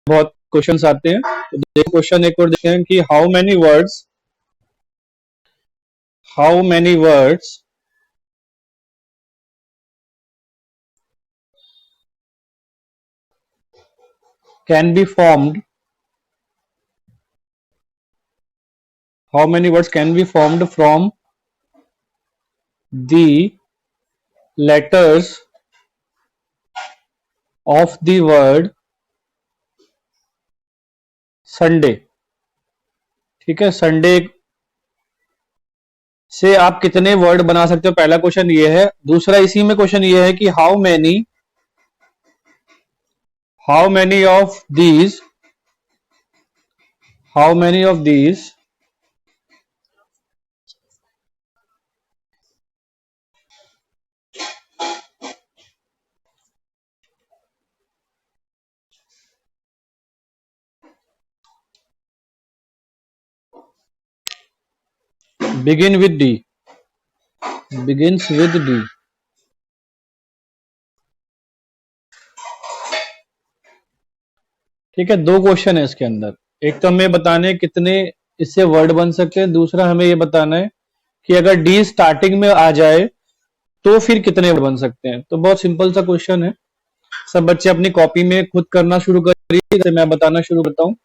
बहुत क्वेश्चंस आते हैं। तो देखो क्वेश्चन एक और देखते हैं कि how many words can be formed from the letters of the word Sunday. ठीक है, संडे से आप कितने वर्ड बना सकते हो, पहला क्वेश्चन ये है। दूसरा इसी में क्वेश्चन ये है कि how many of these begins with D। ठीक है, दो क्वेश्चन है इसके अंदर। एक तो हमें बताना है कितने इससे वर्ड बन सकते हैं, दूसरा हमें ये बताना है कि अगर डी स्टार्टिंग में आ जाए तो फिर कितने वर्ड बन सकते हैं। तो बहुत सिंपल सा क्वेश्चन है, सब बच्चे अपनी कॉपी में खुद करना शुरू करिए। इधर से मैं बताना शुरू करता हूँ।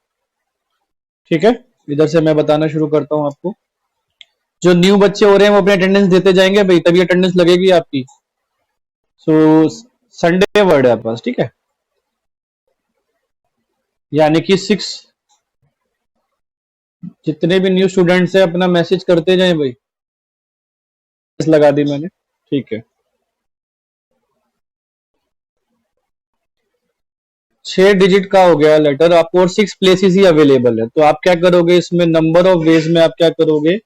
ठीक है, इधर से मैं बताना शुरू करता हूँ आपको। जो न्यू बच्चे हो रहे हैं वो अपनी अटेंडेंस देते जाएंगे भाई, तभी अटेंडेंस लगेगी आपकी। सो संडे वर्ड है आपके पास, ठीक है, यानी कि 6। जितने भी न्यू स्टूडेंट्स हैं अपना मैसेज करते जाएं भाई। लगा दी मैंने, ठीक है। 6 डिजिट का हो गया लेटर आपको और 6 प्लेसेस ही अवेलेबल है। तो आप क्या करोगे इसमें, नंबर ऑफ वेज में आप क्या करोगे,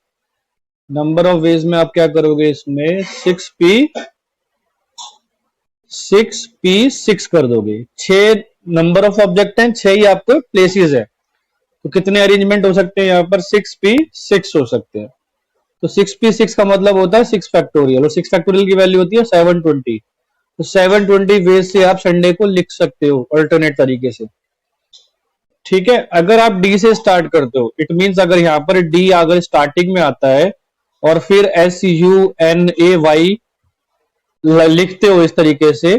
इसमें 6 कर दोगे। 6 नंबर ऑफ ऑब्जेक्ट हैं, 6 ही आपको प्लेसेस है। तो कितने अरेंजमेंट हो सकते हैं यहाँ पर, 6p6 हो सकते हैं। तो 6p6 का मतलब होता है 6 फैक्टोरियल, और 6 फैक्टोरियल की वैल्यू होती है 720। तो 720 वेज से आप संडे को लिख सकते हो अल्टरनेट तरीके से। ठीक है, अगर आप डी से स्टार्ट करते हो, इट मींस अगर यहाँ पर डी अगर स्टार्टिंग में आता है और फिर SUNAY लिखते हो इस तरीके से,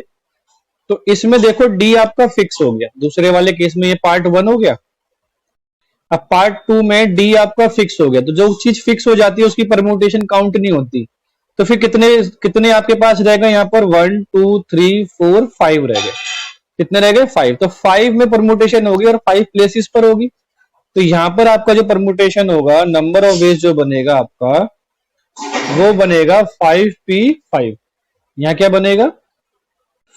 तो इसमें देखो डी आपका फिक्स हो गया। दूसरे वाले केस में ये पार्ट 1 हो गया। अब पार्ट 2 में डी आपका फिक्स हो गया। तो जो चीज फिक्स हो जाती है उसकी परम्यूटेशन काउंट नहीं होती। तो फिर कितने आपके पास रह गए यहाँ पर, 1 2 3 4 5 रह गए। कितने रह गए, 5। तो 5 में परम्यूटेशन होगी और 5 प्लेसेस पर होगी। तो यहाँ पर आपका जो परम्यूटेशन होगा, नंबर ऑफ वेज जो बनेगा आपका, वो बनेगा 5p5। यहाँ क्या बनेगा,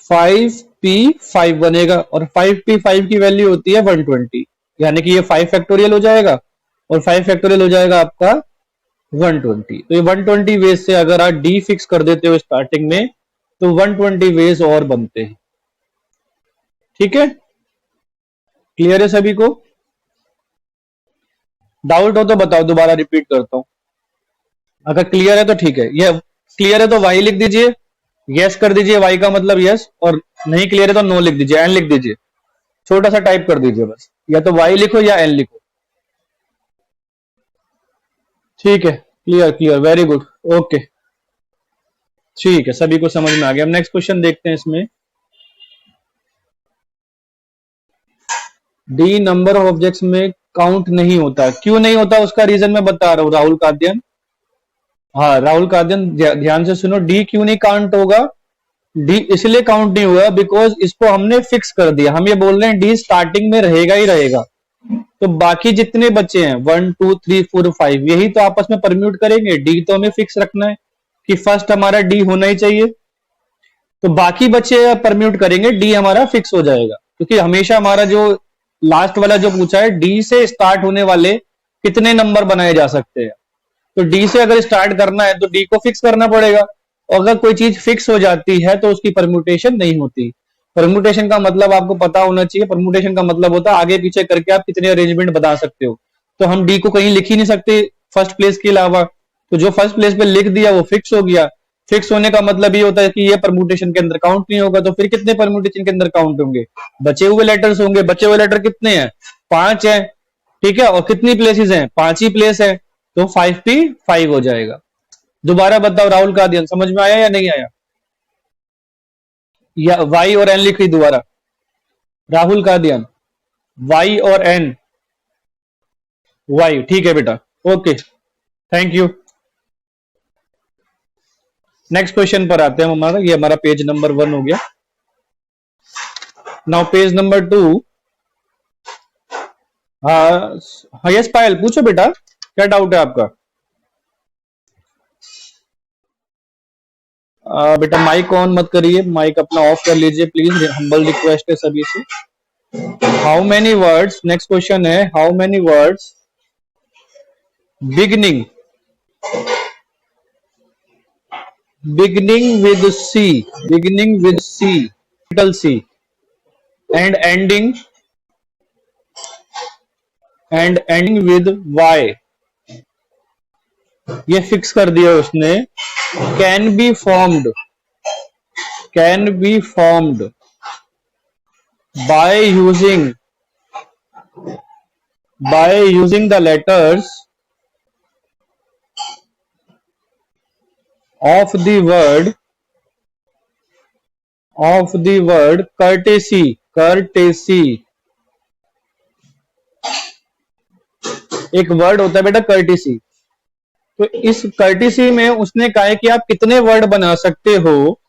5p5 बनेगा, और 5p5 की वैल्यू होती है 120। यानी कि ये 5 फैक्टोरियल हो जाएगा और 5 फैक्टोरियल हो जाएगा आपका 120। तो ये 120 वेज से अगर आप डी फिक्स कर देते हो स्टार्टिंग में, तो 120 वेज और बनते हैं। ठीक है, क्लियर है सभी को? डाउट हो तो बताओ, दोबारा रिपीट करता हूं। अगर क्लियर है तो ठीक है। ये क्लियर है तो वाई लिख दीजिए, यस कर दीजिए, वाई का मतलब यस, और नहीं क्लियर है तो नो लिख दीजिए, एन लिख दीजिए। छोटा सा टाइप कर दीजिए बस, या तो वाई लिखो या एन लिखो। ठीक है, क्लियर, वेरी गुड, ओके। ठीक है, सभी को समझ में आ गया। हम नेक्स्ट क्वेश्चन देखते हैं। इसमें डी नंबर ऑफ ऑब्जेक्ट्स में काउंट नहीं होता। क्यों नहीं होता उसका रीजन मैं बता रहा हूं, राहुल कादियान। हाँ राहुल कादियान, ध्यान से सुनो। डी क्यों नहीं काउंट होगा, डी इसलिए काउंट नहीं हुआ बिकॉज इसको हमने फिक्स कर दिया। हम ये बोल रहे हैं डी स्टार्टिंग में रहेगा ही रहेगा। तो बाकी जितने बचे हैं 1 2 3 4 5, यही तो आपस में परम्यूट करेंगे। डी तो हमें फिक्स रखना है कि फर्स्ट हमारा डी होना ही चाहिए। तो बाकी बच्चे परम्यूट करेंगे, डी हमारा फिक्स हो जाएगा। क्योंकि हमेशा हमारा जो लास्ट वाला जो पूछा है, डी से स्टार्ट होने वाले कितने नंबर बनाए जा सकते हैं। तो डी से अगर स्टार्ट करना है तो डी को फिक्स करना पड़ेगा। और अगर कोई चीज फिक्स हो जाती है तो उसकी परम्यूटेशन नहीं होती। परम्यूटेशन का मतलब आपको पता होना चाहिए। परम्यूटेशन का मतलब होता है आगे पीछे करके आप कितने अरेंजमेंट बता सकते हो। तो हम डी को कहीं लिख ही नहीं सकते फर्स्ट प्लेस के अलावा। तो जो फर्स्ट प्लेस पे लिख दिया वो फिक्स हो गया। फिक्स होने का मतलब ये होता है कि ये परम्यूटेशन के अंदर काउंट नहीं होगा, तो फिर कितने परम्यूटेशन के अंदर काउंट होंगे? बचे हुए लेटर्स होंगे। बचे हुए लेटर कितने हैं? 5 है, ठीक है, और कितनी प्लेसेस हैं? 5 ही प्लेस है, तो 5p5 हो जाएगा। दोबारा बताओ राहुल कादियान, समझ में आया या नहीं आया? या वाई और एन लिख रही दोबारा? राहुल कादियान, वाई और एन, वाई, ठीक है बेटा, okay, thank you. Next question पर आते हैं हमारा, ये हमारा पेज नंबर 1 हो गया। Now page number 2। हाँ यस पायल, पूछो बेटा, क्या डाउट है आपका? बेटा माइक ऑन मत करिए, माइक अपना ऑफ कर लीजिए प्लीज, हम्बल रिक्वेस्ट है सभी से। How many words, next question है, how many words beginning with C, beginning with C, capital C, and ending with Y, ये फिक्स कर दिया उसने। Can be formed by using the letters of the word courtesy। एक word होता है बेटा courtesy, तो इस कर्टिसी में उसने कहा है कि आप कितने वर्ड बना सकते हो।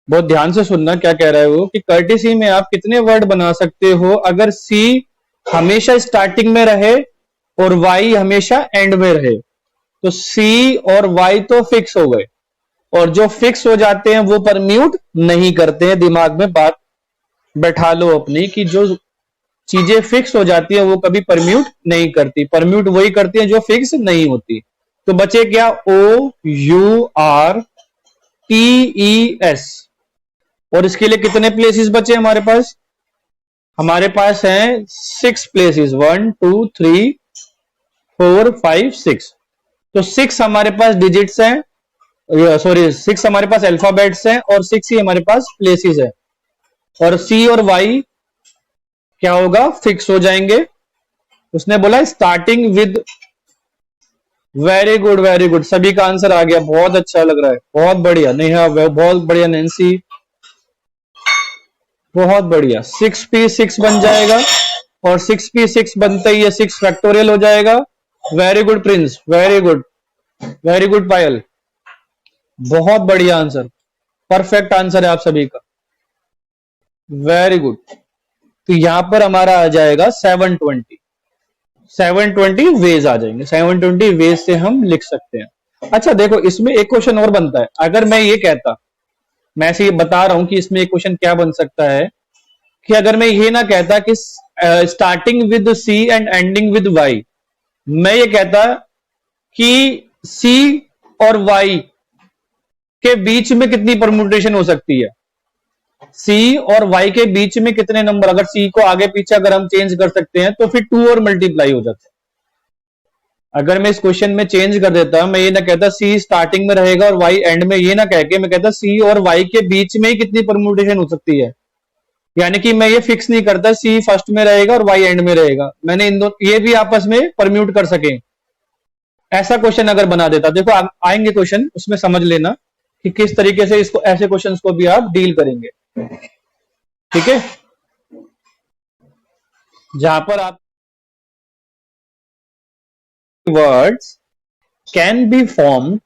बहुत ध्यान से सुनना क्या कह रहा है वो, कि कर्टिसी में आप कितने वर्ड बना सकते हो अगर सी हमेशा स्टार्टिंग में रहे और वाई हमेशा एंड में रहे। तो सी और वाई तो फिक्स हो गए, और जो फिक्स हो जाते हैं वो परम्यूट नहीं करते हैं। दिमाग में बात बैठा लो अपनी, कि जो चीजें फिक्स हो जाती है वो कभी परम्यूट नहीं करती, परम्यूट वही करती है जो फिक्स नहीं होती। तो बचे क्या? OURTES, और इसके लिए कितने प्लेसेस बचे हमारे पास? हमारे पास हैं 6 प्लेसेस, 1 2 3 4 5 6। तो 6 हमारे पास डिजिट्स हैं, सॉरी 6 हमारे पास अल्फाबेट्स हैं, और 6 ही हमारे पास प्लेसेस है। और सी और वाई क्या होगा? फिक्स हो जाएंगे। उसने बोला starting with, very good very good, सभी का आंसर आ गया, बहुत अच्छा लग रहा है, बहुत बढ़िया नेहा, बहुत बढ़िया नैन्सी, बहुत बढ़िया। 6p6 बन जाएगा, और 6p6 बनते ही ये 6 फैक्टोरियल हो जाएगा। Very good Prince, very good Payal, बहुत बढ़िया आंसर, परफेक्ट आंसर है आप सभी का, वेरी गुड। तो यहां पर हमारा आ जाएगा 720 वेज आ जाएंगे, 720 वेज से हम लिख सकते हैं। अच्छा देखो, इसमें एक क्वेश्चन और बनता है। अगर मैं ये कहता, मैं ऐसे बता रहा हूं कि इसमें एक क्वेश्चन क्या बन सकता है, कि अगर मैं ये ना कहता कि starting with C and ending with Y, मैं ये कहता कि सी और वाई के बीच में कितनी परम्यूटेशन हो सकती है, सी और वाई के बीच में कितने नंबर, अगर सी को आगे पीछे अगर हम चेंज कर सकते हैं तो फिर 2 और मल्टीप्लाई हो जाता है। अगर मैं इस क्वेश्चन में चेंज कर देता, मैं ये ना कहता सी स्टार्टिंग में रहेगा और वाई एंड में, ये ना कह के मैं कहता सी और वाई के बीच में ही कितनी परम्यूटेशन हो सकती है। यानी कि मैं ये फिक्स नहीं करता सी फर्स्ट में रहेगा और वाई एंड में रहेगा, मैंने इन दोनों ये भी आपस में परम्यूट कर सके, ऐसा क्वेश्चन अगर बना देता। देखो आएंगे क्वेश्चन, उसमें समझ लेना कि किस तरीके से इसको, ऐसे क्वेश्चंस को भी आप डील करेंगे, ठीक है, जहां पर आप words can be form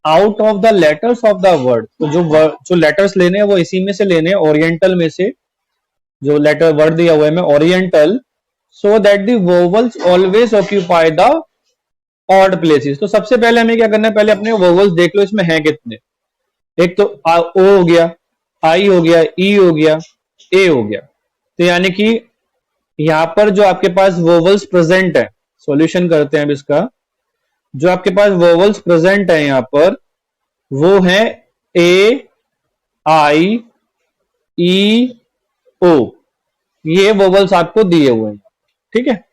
out of the letters of the word. तो जो लेटर्स लेने हैं वो इसी में से लेने हैं, ओरिएंटल में से, जो लेटर वर्ड दिया हुआ है मैं oriental, so that the vowels always occupy the odd places. तो सबसे पहले हमें क्या करना है, पहले अपने वोवल्स देख लो इसमें हैं कितने। एक तो ओ हो गया, आई हो गया, ई हो गया, ए हो गया। तो यानी कि यहां पर जो आपके पास वोवल्स प्रेजेंट है, सॉल्यूशन करते हैं अब इसका, जो आपके पास वोवल्स प्रेजेंट है यहां पर, वो है ए, आई, ई, ओ, ये वोवल्स आपको दिए हुए हैं, ठीक है।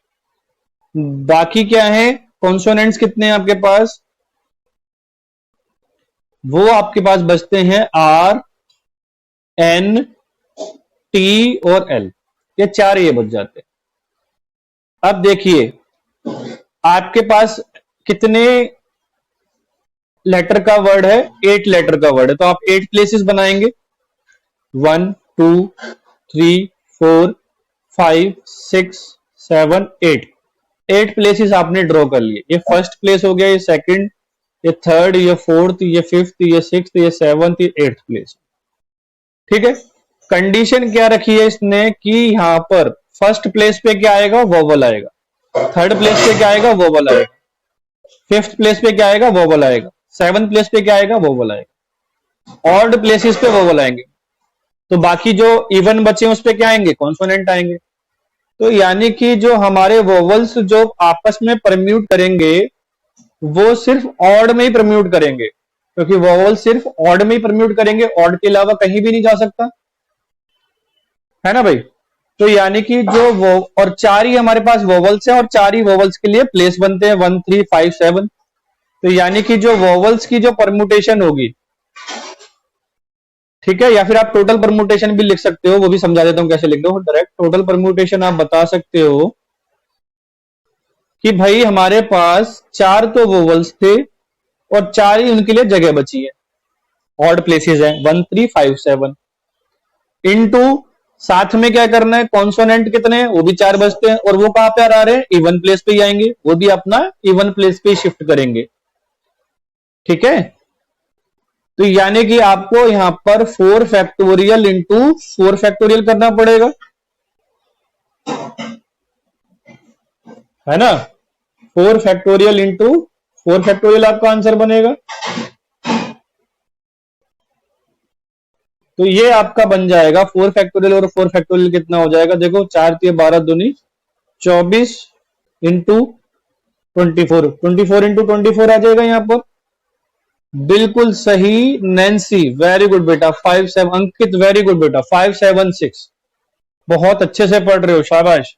बाकी क्या है, कॉन्सोनेंट्स कितने हैं आपके पास? वो आपके पास बचते हैं आर, एन, टी और एल। ये चार ये बच जाते हैं। अब देखिए आपके पास कितने लेटर का वर्ड है, 8 लेटर का वर्ड है, तो आप 8 प्लेसेस बनाएंगे। 1 2 3 4 5 6 7 8। 8 प्लेसेस आपने ड्रॉ कर लिए। ये फर्स्ट प्लेस हो गया, ये सेकंड, ये थर्ड, ये फोर्थ, ये फिफ्थ, ये सिक्स्थ, ये सेवंथ, ये एट्थ प्लेस। ठीक है। कंडीशन क्या रखी है इसने कि यहां पर फर्स्ट प्लेस पे क्या आएगा, वोवल आएगा। थर्ड प्लेस पे क्या आएगा, वोवल आएगा। फिफ्थ प्लेस पे क्या आएगा, वोवल आएगा। सेवंथ प्लेस पे क्या आएगा, वोवल आएगा। ऑड प्लेसेस पे वोवल आएंगे। तो बाकी जो इवन बचे उस पे क्या आएंगे, कॉन्सोनेंट आएंगे। तो यानी कि जो हमारे वोवल्स जो आपस में परम्यूट करेंगे वो सिर्फ ऑड में ही परम्यूट करेंगे, क्योंकि वोवल सिर्फ ऑड में ही परम्यूट करेंगे, ऑड के अलावा कहीं भी नहीं जा सकता, है ना भाई। तो यानी कि जो वो और चार ही हमारे पास वोवल्स हैं और चार ही वोवल्स के लिए प्लेस बनते हैं 1 3 5 7। तो यानी कि जो वोवल्स की जो परम्यूटेशन होगी, ठीक है, या फिर आप टोटल परम्यूटेशन भी लिख सकते हो, वो भी समझा देता हूं कैसे लिख दो। डायरेक्ट टोटल परम्यूटेशन आप बता सकते हो कि भाई हमारे पास चार तो वोवल्स थे और चार ही उनके लिए जगह बची है, ऑड प्लेसेस है 1 3 5 7 इनटू साथ में क्या करना है, कॉन्सोनेंट कितने हैं, वो भी चार बचते हैं और वो कहां पे आ रहे हैं, इवन प्लेस पे ही आएंगे, वो भी अपना इवन प्लेस पे शिफ्ट करेंगे। ठीक है। तो यानी कि आपको यहां पर 4 फैक्टोरियल इंटू 4 फैक्टोरियल करना पड़ेगा, है ना। 4 फैक्टोरियल इंटू 4 फैक्टोरियल आपका आंसर बनेगा। तो ये आपका बन जाएगा 4 फैक्टोरियल और 4 फैक्टोरियल कितना हो जाएगा, देखो 4 3 12 दूनी 24 इंटू 24, 24 इंटू 24 आ जाएगा यहां पर। बिल्कुल सही नैन्सी, वेरी गुड बेटा। 5 7 अंकित, वेरी गुड बेटा। 5 7 6, बहुत अच्छे से पढ़ रहे हो, शाबाश,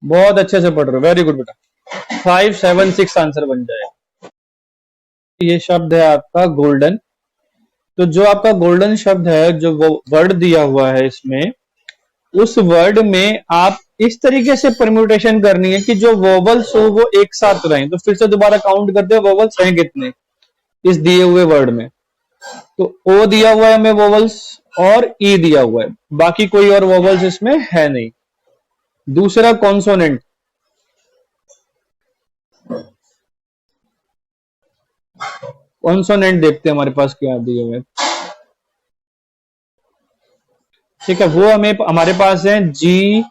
बहुत अच्छे से पढ़ रहे हो, वेरी गुड बेटा। 5 7 6 आंसर बन जाएगा। ये शब्द है आपका गोल्डन। तो जो आपका गोल्डन शब्द है, जो वो वर्ड दिया हुआ है इसमें, उस वर्ड में आप इस तरीके से परम्यूटेशन करनी है कि जो वोवल्स हो वो एक साथ रहें। तो फिर से दोबारा काउंट करते हैं वोवल्स हैं कितने इस दिए हुए वर्ड में। तो ओ दिया हुआ है हमें वोवल्स और ई दिया हुआ है, बाकी कोई और वोवल्स इसमें है नहीं। दूसरा कॉन्सोनेंट, कॉन्सोनेंट देखते हैं हमारे पास क्या दिए हुए। ठीक है, वो हमें हमारे पास है जी,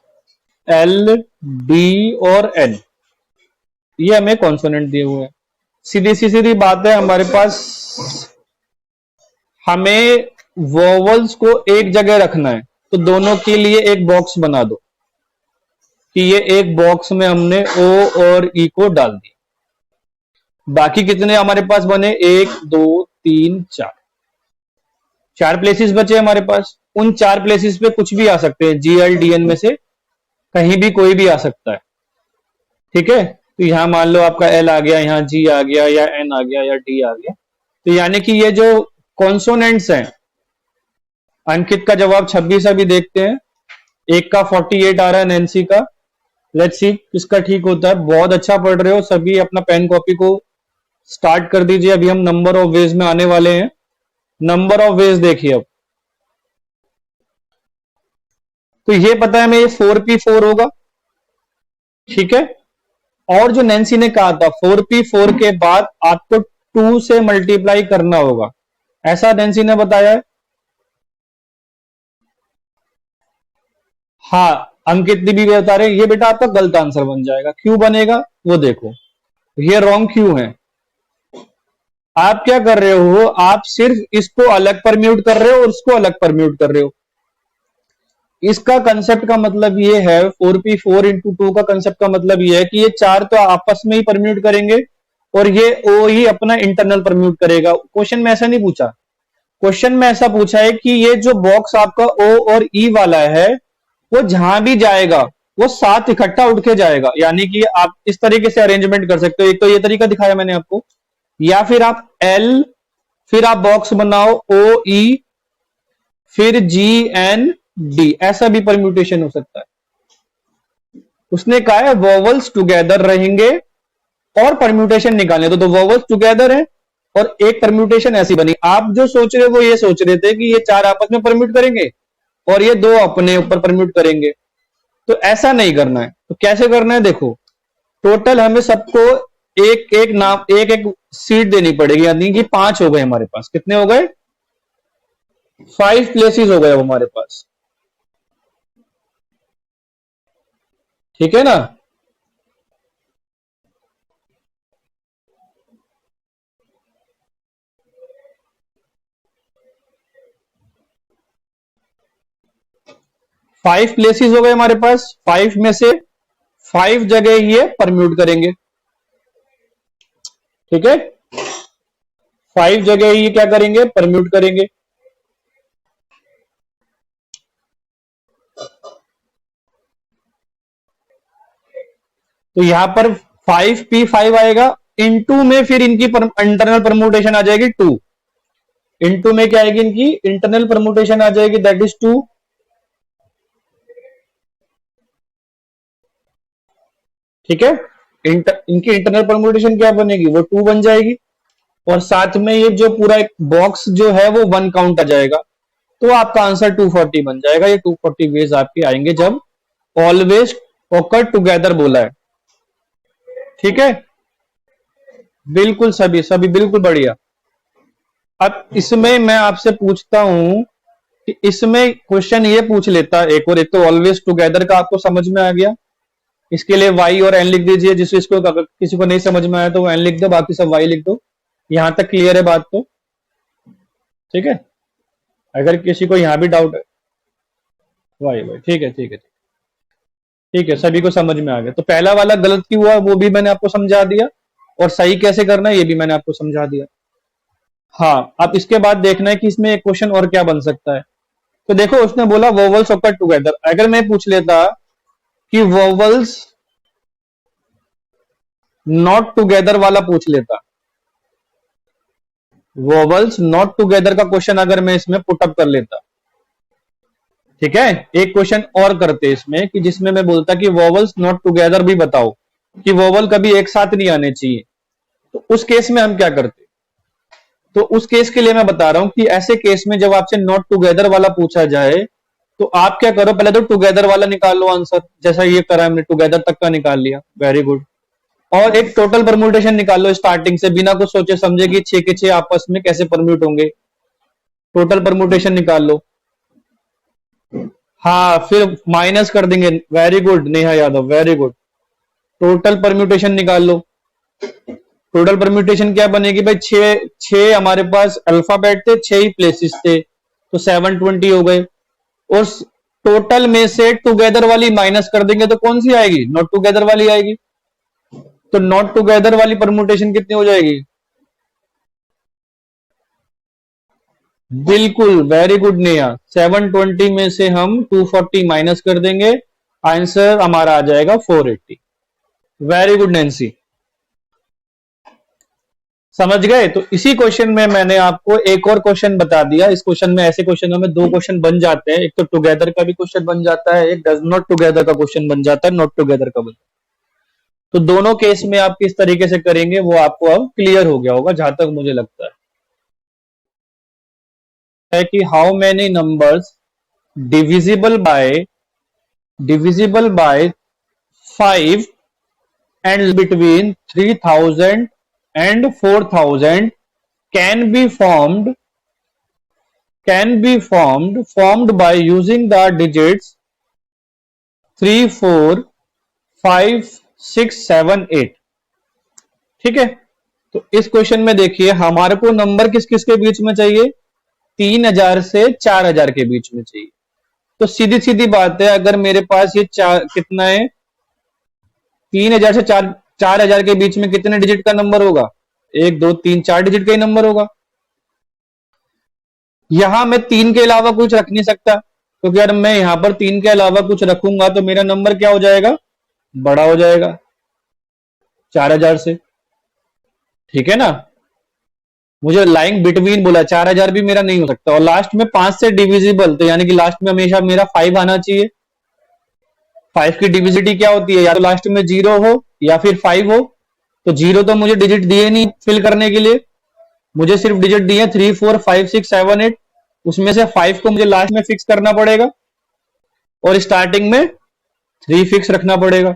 एल, डी और एन, ये हमें कॉन्सोनेंट दिए हुए हैं। सीधी सीधी बात है, हमारे पास हमें वोवल्स को एक जगह रखना है, तो दोनों के लिए एक बॉक्स बना दो कि ये एक बॉक्स में हमने ओ और ई को डाल दिया। बाकी कितने हमारे पास बने, 1 2 3 4, 4 प्लेसेस बचे हमारे पास। उन 4 प्लेसेस पे कुछ भी आ सकते हैं, जीएल डीएन में से कहीं भी कोई भी आ सकता है। ठीक है। तो यहां मान लो आपका एल आ गया, यहाँ जी आ गया, या एन आ गया, या डी आ गया। तो यानी कि ये जो कॉन्सोनेंट्स हैं, अंकित का जवाब 26 अभी देखते हैं, एक का 48 आ रहा है नैन्सी का। लेट्स सी किसका ठीक होता है। बहुत अच्छा पढ़ रहे हो सभी, अपना पेन कॉपी को स्टार्ट कर दीजिए। अभी हम नंबर ऑफ वेज में आने वाले हैं। नंबर ऑफ वेज देखिए अब। तो ये पता है हमें, ये 4p4 होगा। ठीक है। और जो नैन्सी ने कहा था 4p4 के बाद आपको 2 से मल्टीप्लाई करना होगा, ऐसा नैन्सी ने बताया है। हाँ, अंकित भी बता रहे हैं, ये बेटा आपका गलत आंसर बन जाएगा। क्यों बनेगा वो देखो, ये रॉन्ग क्यों है। आप क्या कर रहे हो, आप सिर्फ इसको अलग पर म्यूट कर रहे हो और उसको अलग पर म्यूट कर रहे हो। इसका कंसेप्ट का मतलब ये है, 4p4 इंटू 2 का कंसेप्ट का मतलब ये है कि ये चार तो आपस में ही परम्यूट करेंगे और ये ओ ही अपना इंटरनल परम्यूट करेगा। क्वेश्चन में ऐसा नहीं पूछा, क्वेश्चन में ऐसा पूछा है कि ये जो बॉक्स आपका ओ और ई वाला है, वो जहां भी जाएगा वो साथ इकट्ठा उठ के जाएगा। यानी कि आप इस तरीके से अरेंजमेंट कर सकते हो। एक तो ये तरीका दिखाया मैंने आपको, या फिर आप एल फिर आप बॉक्स बनाओ ओ ई, फिर जी एन डी, ऐसा भी परम्यूटेशन हो सकता है। उसने कहा है वोवल्स टुगेदर रहेंगे और परम्यूटेशन निकालने, तो दो वोवल्स टुगेदर है और एक परम्यूटेशन ऐसी बनी। आप जो सोच रहे हो वो ये सोच रहे थे कि ये चार आपस में परम्यूट करेंगे और ये दो अपने ऊपर परम्यूट करेंगे, तो ऐसा नहीं करना है। तो कैसे करना है, देखो टोटल हमें सबको एक एक नाम, एक एक सीट देनी पड़ेगी, यानी कि 5 हो गए हमारे पास। कितने हो गए? 5 प्लेसेस हो गए अब हमारे पास, ठीक है ना। 5 प्लेसेस हो गए हमारे पास, 5 में से 5 जगह ये परम्यूट करेंगे, ठीक है। 5 जगह ये क्या करेंगे, परम्यूट करेंगे। तो यहां पर 5p5 आएगा, इनटू में फिर इनकी इंटरनल परम्यूटेशन आ जाएगी 2। इनटू में क्या आएगी, इनकी इंटरनल परम्यूटेशन आ जाएगी, दैट इज 2, ठीक है। इनकी इंटरनल परम्यूटेशन क्या बनेगी, वो 2 बन जाएगी, और साथ में ये जो पूरा एक बॉक्स जो है वो 1 काउंट आ जाएगा। तो आपका आंसर 240 बन जाएगा। ये 240 वेज आपके आएंगे जब ऑलवेज ओकर टुगेदर बोला है, ठीक है। बिल्कुल सभी सभी बिल्कुल बढ़िया। अब इसमें मैं आपसे पूछता हूं कि इसमें क्वेश्चन ये पूछ लेता एक, और एक तो ऑलवेज टुगेदर का आपको समझ में आ गया, इसके लिए वाई और एन लिख दीजिए। जिसको इसको किसी को नहीं समझ में आया तो वो एन लिख दो, बाकी सब वाई लिख दो। यहां तक क्लियर है बात तो, ठीक है। अगर किसी को यहां भी डाउट है, वाई वाई, ठीक है ठीक है ठीक है, सभी को समझ में आ गया। तो पहला वाला गलत क्यों हुआ वो भी मैंने आपको समझा दिया, और सही कैसे करना है ये भी मैंने आपको समझा दिया। हाँ, अब इसके बाद देखना है कि इसमें एक क्वेश्चन और क्या बन सकता है। तो देखो उसने बोला वोवल्स ऑकर टुगेदर, अगर मैं पूछ लेता कि वोवल्स नॉट टुगेदर वाला पूछ लेता, वोवल्स नॉट टुगेदर का क्वेश्चन अगर मैं इसमें पुटअप कर लेता, ठीक है। एक क्वेश्चन और करते इसमें कि जिसमें मैं बोलता कि वोवल्स नॉट टुगेदर भी बताओ, कि वोवल कभी एक साथ नहीं आने चाहिए, तो उस केस में हम क्या करते। तो उस केस के लिए मैं बता रहा हूं कि ऐसे केस में जब आपसे नॉट टुगेदर वाला पूछा जाए तो आप क्या करो, पहले तो टुगेदर वाला निकाल लो आंसर, जैसा ये करा हमने, टुगेदर तक का निकाल लिया, वेरी गुड। और एक टोटल परम्यूटेशन निकाल लो स्टार्टिंग से, बिना कुछ सोचे समझे कि 6 के 6 आपस में कैसे परम्यूट होंगे, टोटल परम्यूटेशन निकाल लो। हाँ, फिर माइनस कर देंगे, very good Neha Yadav, very good. Total permutation निकाल लो। टोटल परम्यूटेशन क्या बनेगी भाई, 6 हमारे पास अल्फाबेट थे, 6 ही प्लेसेस थे, तो 720 हो गए। और टोटल में से टुगेदर वाली माइनस कर देंगे तो कौन सी आएगी, नॉट टुगेदर वाली आएगी। तो नॉट टुगेदर वाली परम्यूटेशन कितनी हो जाएगी, बिल्कुल वेरी गुड नेहा, 720 में से हम 240 माइनस कर देंगे, आंसर हमारा आ जाएगा 480। वेरी गुड नैन्सी, समझ गए। तो इसी क्वेश्चन में मैंने आपको एक और क्वेश्चन बता दिया। इस क्वेश्चन में, ऐसे क्वेश्चनों में दो क्वेश्चन बन जाते हैं, एक तो टुगेदर का भी क्वेश्चन बन जाता है, एक डज नॉट टुगेदर का क्वेश्चन बन जाता है, नॉट टुगेदर का बन। तो दोनों केस में आप किस तरीके से करेंगे वो आपको अब क्लियर हो गया होगा, जहां तक मुझे लगता है कि how many numbers divisible by 5 and between 3000 and 4000 can be formed by using the digits 3 4 5 6 7 8, ठीक है। तो इस क्वेश्चन में देखिए हमारे को नंबर किस किस के बीच में चाहिए, 3000 से 4000 के बीच में चाहिए। तो सीधी सीधी बात है, अगर मेरे पास ये कितना है, 3000 से 4000 के बीच में कितने डिजिट का नंबर होगा, 1 2 3 4 डिजिट का ही नंबर होगा। यहां मैं 3 के अलावा कुछ रख नहीं सकता, क्योंकि अगर मैं यहां पर 3 के अलावा कुछ रखूंगा तो मेरा नंबर क्या हो जाएगा, बड़ा हो जाएगा 4000 से, ठीक है ना। मुझे लाइंग बिटवीन बोला, 4000 भी मेरा नहीं हो सकता, और लास्ट में 5 से डिविजिबल, तो यानी कि लास्ट में हमेशा मेरा 5 आना चाहिए। 5 की डिविजिबिलिटी क्या होती है, या तो लास्ट में 0 हो या फिर 5 हो। तो 0 तो मुझे डिजिट दिए नहीं फिल करने के लिए, मुझे सिर्फ डिजिट दिए 3 4 5 6 7 8, उसमें से 5 को मुझे लास्ट में फिक्स करना पड़ेगा और स्टार्टिंग में 3 फिक्स रखना पड़ेगा।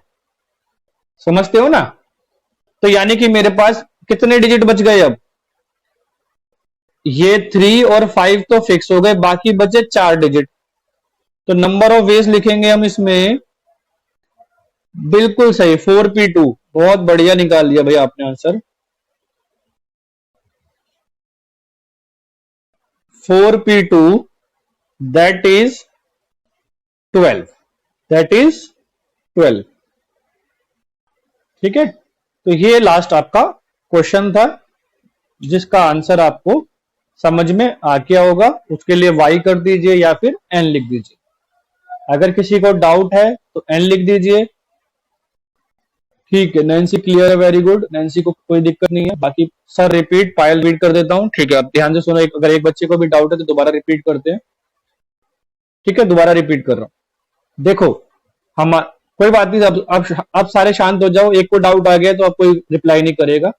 समझते हो ना? तो यानी कि मेरे पास कितने डिजिट बच गए अब, ये 3 और 5 तो फिक्स हो गए, बाकी बचे 4 डिजिट। तो नंबर ऑफ वेज लिखेंगे हम इसमें, बिल्कुल सही 4p2, बहुत बढ़िया निकाल लिया भैया आपने answer. 4p2 that is 12, that is 12। ठीक है, तो ये लास्ट आपका क्वेश्चन था जिसका आंसर आपको समझ में आ गया होगा। उसके लिए y कर दीजिए या फिर n लिख दीजिए। अगर किसी को डाउट है तो n लिख दीजिए। ठीक है, नैन्सी क्लियर है, वेरी गुड, नैन्सी को कोई दिक्कत नहीं है। बाकी सर रिपीट, पायल रीड कर देता हूं। ठीक है, आप ध्यान से सुनो, अगर एक बच्चे को भी डाउट है तो दोबारा रिपीट करते हैं। ठीक है, दोबारा रिपीट कर रहा हूं। देखो, हम कोई बात नहीं, अब सारे शांत हो जाओ। एक को डाउट आ गया तो अब कोई रिप्लाई नहीं करेगा।